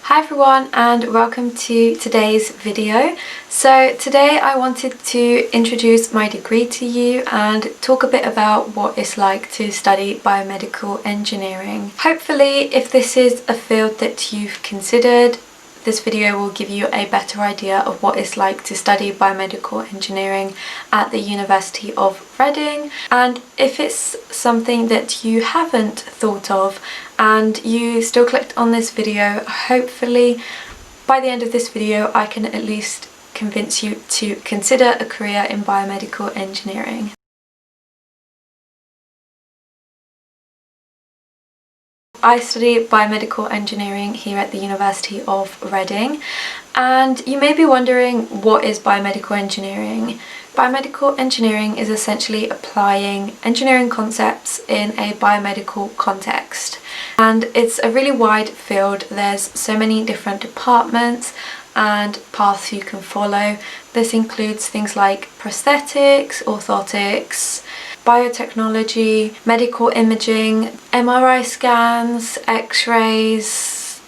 Hi everyone and welcome to today's video. So today I wanted to introduce my degree to you and talk a bit about what it's like to study biomedical engineering. Hopefully, if this is a field that you've considered, this video will give you a better idea of what it's like to study biomedical engineering at the University of Reading. And if it's something that you haven't thought of and you still clicked on this video, hopefully by the end of this video I can at least convince you to consider a career in biomedical engineering. I study biomedical engineering here at the University of Reading, and you may be wondering, what is biomedical engineering? Biomedical engineering is essentially applying engineering concepts in a biomedical context, and it's a really wide field. There's so many different departments and paths you can follow. This includes things like prosthetics, orthotics, biotechnology, medical imaging, MRI scans, x-rays,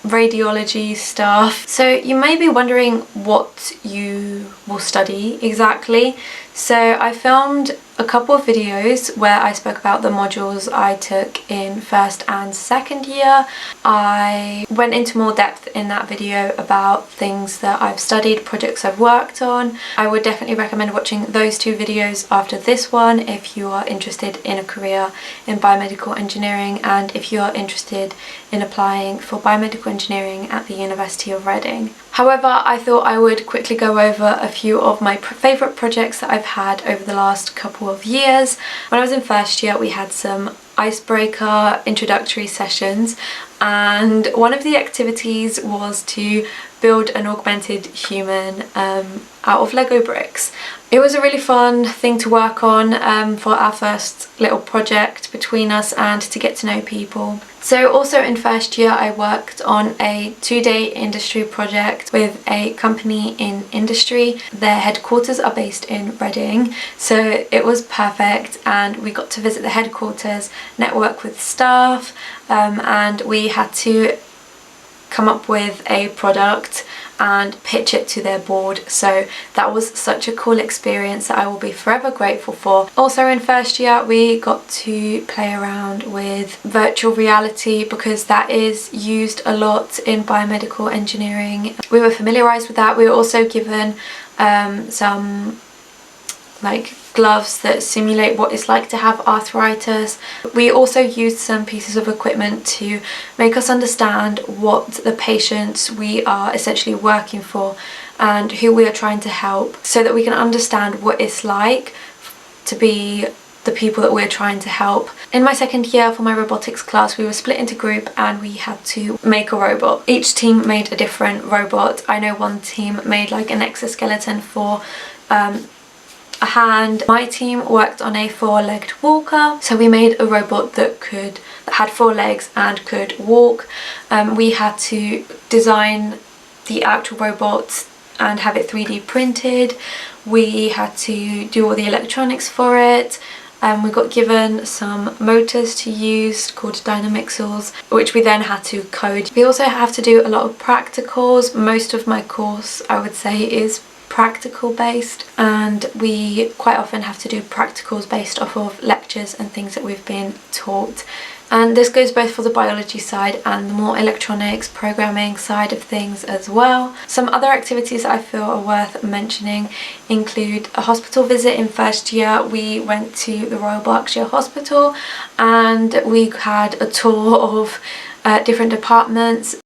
radiology stuff. So you may be wondering what you will study exactly. So I filmed a couple of videos where I spoke about the modules I took in first and second year. I went into more depth in that video about things that I've studied, projects I've worked on. I would definitely recommend watching those two videos after this one if you are interested in a career in biomedical engineering and if you are interested in applying for biomedical engineering at the University of Reading. However, I thought I would quickly go over a few of my favourite projects that I've had over the last couple of years. When I was in first year, we had some icebreaker introductory sessions, and one of the activities was to build an augmented human out of Lego bricks. It was a really fun thing to work on for our first little project between us and to get to know people. So also in first year I worked on a 2-day industry project with a company in industry. Their headquarters are based in Reading, so it was perfect, and we got to visit the headquarters, network with staff, and we had to come up with a product and pitch it to their board. So that was such a cool experience that I will be forever grateful for. Also in first year we got to play around with virtual reality because that is used a lot in biomedical engineering. We were familiarised with that. We were also given some gloves that simulate what it's like to have arthritis. We also used some pieces of equipment to make us understand what the patients we are essentially working for and who we are trying to help, so that we can understand what it's like to be the people that we're trying to help. In my second year for my robotics class, we were split into group and we had to make a robot. Each team made a different robot. I know one team made like an exoskeleton for a hand. My team worked on a 4-legged walker, so we made a robot that had 4 legs and could walk. We had to design the actual robot and have it 3D printed. We had to do all the electronics for it. We got given some motors to use called dynamixels, which we then had to code. We also have to do a lot of practicals. Most of my course, I would say, is practical based, and we quite often have to do practicals based off of lectures and things that we've been taught. And this goes both for the biology side and the more electronics programming side of things as well. Some other activities I feel are worth mentioning include a hospital visit. In first year we went to the Royal Berkshire Hospital and we had a tour of different departments.